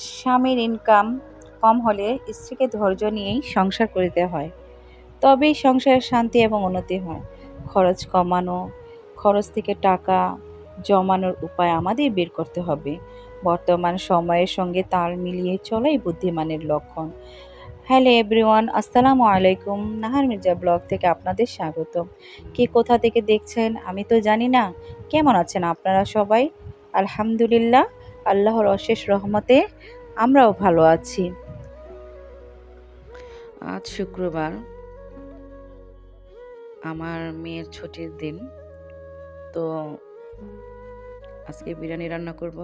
স্বামীর ইনকাম কম হলে স্ত্রীকে ধৈর্য নিয়েই সংসার করিতে হয়, তবেই সংসারের শান্তি এবং উন্নতি হয়। খরচ কমানো, খরচ থেকে টাকা জমানোর উপায় আমাদের বের করতে হবে। বর্তমান সময়ের সঙ্গে তাল মিলিয়ে চলাই বুদ্ধিমানের লক্ষণ। হ্যালো এভরিওয়ান, আসসালামু আলাইকুম। নাহার মির্জা ব্লগ থেকে আপনাদের স্বাগতম। কে কোথা থেকে দেখছেন আমি তো জানি না। কেমন আছেন আপনারা সবাই? আলহামদুলিল্লাহ, আল্লাহর অশেষ রহমতে আমরাও ভালো আছি। আজ শুক্রবার, আমার মেয়ের ছুটির দিন। তো আজকে বিরিয়ানি রান্না করব।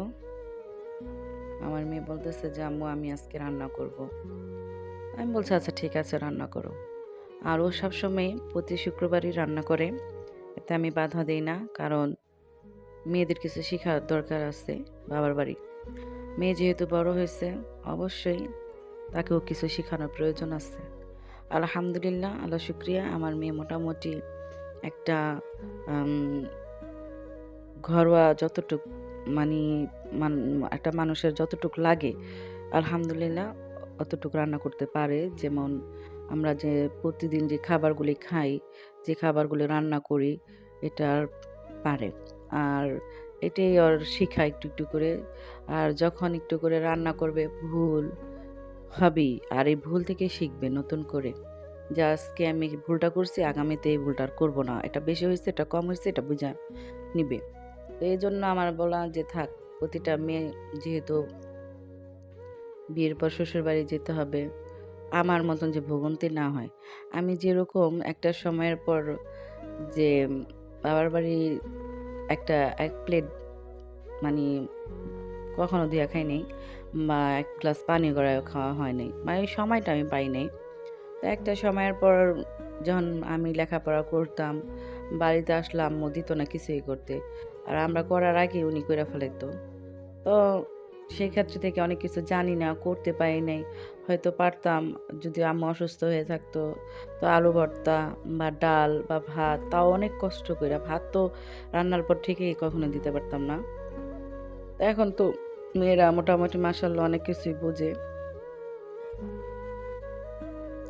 আমার মেয়ে বলতেছে যে আম্মু আমি আজকে রান্না করব। আমি বলছি আচ্ছা ঠিক আছে রান্না করো। আর ও সবসময় প্রতি শুক্রবারই রান্না করে, এতে আমি বাধা দেই না, কারণ মেয়েদের কিছু শেখার দরকার আছে বাবার বাড়ি। মেয়ে যেহেতু বড় হয়েছে, অবশ্যই তাকেও কিছু শেখানোর প্রয়োজন আছে। আলহামদুলিল্লাহ, আল্লাহ শুক্রিয়া, আমার মেয়ে মোটামুটি একটা আম, ঘরোয়া যতটুক মানে একটা মানুষের যতটুক লাগে আলহামদুলিল্লাহ অতটুকু রান্না করতে পারে। যেমন আমরা যে প্রতিদিন যে খাবারগুলি খাই, যে খাবারগুলি রান্না করি, এটা পারে। আর এটাই ওর শিখা একটু একটু করে। আর যখন একটু করে রান্না করবে, ভুল হবেই, আর এই ভুল থেকে শিখবে নতুন করে, যে আজকে আমি ভুলটা করছি, আগামীতে এই ভুলটা আর করবো না, এটা বেশি হয়েছে, এটা কম হয়েছে, এটা বুঝা নিবে। তো এই জন্য আমার বলা যে থাক, প্রতিটা মেয়ে যেহেতু বিয়ের পর শ্বশুর বাড়ি যেতে হবে, আমার মতন যে ভোগান্তি না হয়। আমি যেরকম একটা সময়ের পর যে বাবার বাড়ি একটা এক প্লেট মানে কখনো দিয়া খাই নাই, বা এক গ্লাস পানি গড়ায় খাওয়া হয় নাই, মানে এই সময়টা আমি পাই নাই। তো একটা সময়ের পর যখন আমি লেখাপড়া করতাম, বাড়িতে আসলাম, আম্মু দিত না কিছুই করতে। আর আমরা করার আগে উনি কইরা ফেলাইতো। তো সেই ক্ষেত্র থেকে অনেক কিছু জানি না, করতে পারি নাই। হয়তো পারতাম, যদি আম্মু অসুস্থ হয়ে থাকতো, তো আলু ভর্তা বা ডাল বা ভাত, তাও অনেক কষ্ট কইরা। ভাত তো রান্নার পর ঠিকই কখনো দিতে পারতাম না। তো এখন তো মেয়েরা মোটামুটি মাশাআল্লাহ অনেক কিছুই বোঝে।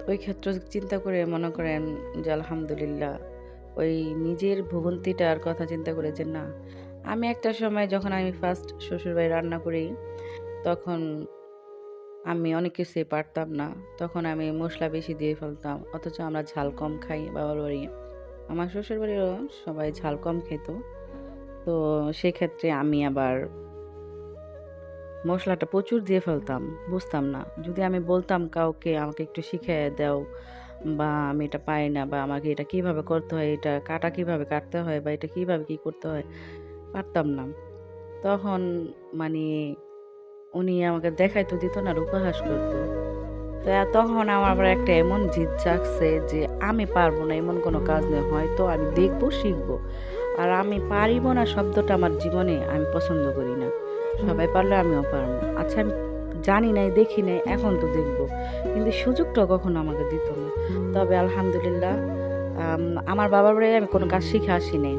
ওই ক্ষেত্র চিন্তা করে মনে করেন যে আলহামদুলিল্লাহ, ওই নিজের ভোগান্তিটার কথা চিন্তা করে যে না, আমি একটা সময় যখন আমি ফার্স্ট শ্বশুরবাড়ি রান্না করি, তখন আমি অনেক কিছুই পারতাম না। তখন আমি মসলা বেশি দিয়ে ফেলতাম। অথচ আমরা ঝাল কম খাই বাবার বাড়ি। আমার শ্বশুরবাড়িরও সবাই ঝাল কম খেত। তো সেক্ষেত্রে আমি আবার মসলাটা প্রচুর দিয়ে ফেলতাম, বুঝতাম না। যদি আমি বলতাম কাউকে আমাকে একটু শিখিয়ে দাও, বা আমি এটা পারি না, বা আমাকে এটা কিভাবে করতে হয়, এটা কাটা কিভাবে কাটতে হয়, বা এটা কিভাবে কি করতে হয়, পারতাম না। তখন মানে উনি আমাকে দেখাইতে দিত না, আর উপহাস করত। তো তখন আমার আবার একটা এমন জিদ জাগছে যে আমি পারবো না, এমন কোনো কাজ নেই, হয়তো আমি দেখবো শিখবো। আর আমি পারিব না শব্দটা আমার জীবনে আমি পছন্দ করি না। সবাই পারলে আমিও পারবো। আচ্ছা আমি জানি নাই, দেখি নাই, এখন তো দেখবো। কিন্তু সুযোগটা কখনো আমাকে দিত না। তবে আলহামদুলিল্লাহ, আমার বাবার বাড়ি আমি কোনো কাজ শিখে আসি নাই,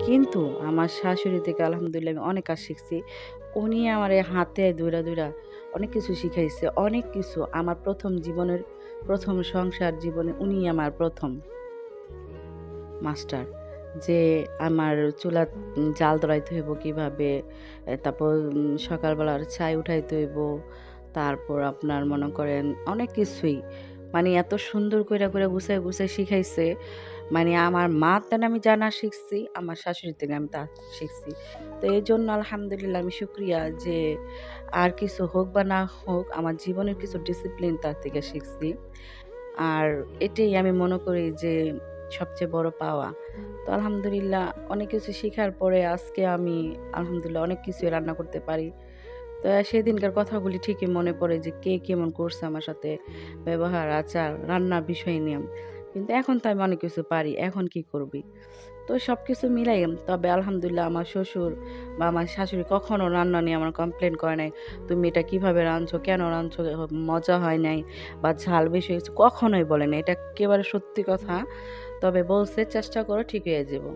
কিন্তু আমার শাশুড়ি থেকে আলহামদুলিল্লাহ আমি অনেক কাজ শিখছি। উনি আমার এই হাতে ধইরা ধইরা অনেক কিছু শিখাইছে, অনেক কিছু। আমার প্রথম জীবনের, প্রথম সংসার জীবনে উনিই আমার প্রথম মাস্টার। যে আমার চুলাত জাল ধরাইতে হইব কিভাবে, তারপর সকালবেলার চায় উঠাইতে হইব। তারপর আপনার মনে করেন অনেক কিছুই। মানে এত সুন্দর কইরা, কইরা গুছায়, গুছায় শিখাইছে। মানে আমার মা তেন আমি যা না শিখছি, আমার শাশুড়ি থেকে আমি তা শিখছি। তো এজন্য আলহামদুলিল্লাহ আমি শুকরিয়া যে আর কিছু হোক বা না হোক, আমার জীবনের কিছু ডিসিপ্লিন তার থেকে শিখছি। আর এটাই আমি মনে করি যে সবচেয়ে বড় পাওয়া। তো আলহামদুলিল্লাহ অনেক কিছু শিখার পরে আজকে আমি আলহামদুলিল্লাহ অনেক কিছুই রান্না করতে পারি। তো সেদিনকার কথাগুলি ঠিকই মনে পড়ে যে কে কেমন করছে আমার সাথে ব্যবহার, আচার, রান্নার বিষয় নিয়ে। কিন্তু এখন তো আমি অনেক কিছু পারি। এখন কি করবি? তো সবকিছু মিলাই, তবে আলহামদুলিল্লাহ আমার শ্বশুর বা আমার শাশুড়ি কখনো রান্না নিয়ে আমার কমপ্লেন করে নাই। তুমি এটা কিভাবে রাঁধছো? কেন রাঁধছো? মজা হয় নাই বা ঝাল বেশি হয়েছে, কখনোই বলে নাই। এটা একেবারে সত্যি কথা। তবে বলছে চেষ্টা করো ঠিক হয়ে যাবো।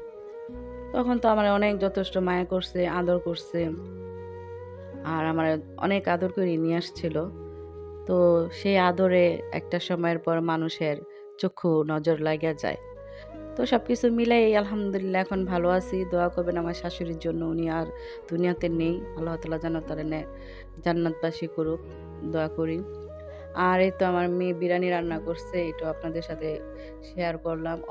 তখন তো আমার অনেক যথেষ্ট মায়া করছে, আদর করছে। আর আমার অনেক আদর করে নিয়ে আসছিল। তো সেই আদরে একটা সময়ের পর মানুষের চক্ষু নজর লাগিয়া যায়। তো সবকিছু মিলাই আলহামদুলিল্লাহ এখন ভালো আছি। দোয়া করবেন আমার শাশুড়ির জন্য। উনি আর দুনিয়াতে নেই। আল্লাহ তাআলা যেন তার জান্নাতবাসী করুক, দোয়া করি। আর এই তো আমার মেয়ে বিরিয়ানি রান্না করছে, এটাও আপনাদের সাথে শেয়ার করলাম।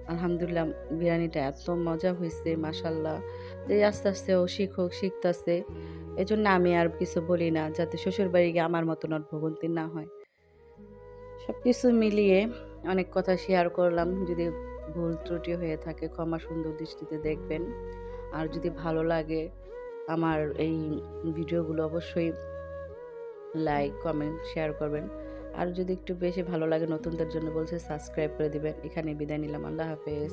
আলহামদুলিল্লাহ বিরিয়ানিটা এত মজা হইছে মাশাআল্লাহ। যে আস্তে, আস্তে ও শিখুক, শিখতাছে। এজন্য আমি আর কিছু বলি না যাতে শ্বশুরবাড়ি গিয়ে আমার মতন ওর ভোগান্তি না হয়। সবকিছু মিলিয়ে অনেক কথা শেয়ার করলাম। যদি ভুল ত্রুটি হয়ে থাকে ক্ষমা সুন্দর দৃষ্টিতে দেখবেন। আর যদি ভালো লাগে আমার এই ভিডিওগুলো অবশ্যই লাইক, কমেন্ট, শেয়ার করবেন। আর যদি একটু বেশি ভালো লাগে নতুনদের জন্য বলছি সাবস্ক্রাইব করে দিবেন। এখানেই বিদায় নিলাম। আল্লাহ হাফেজ।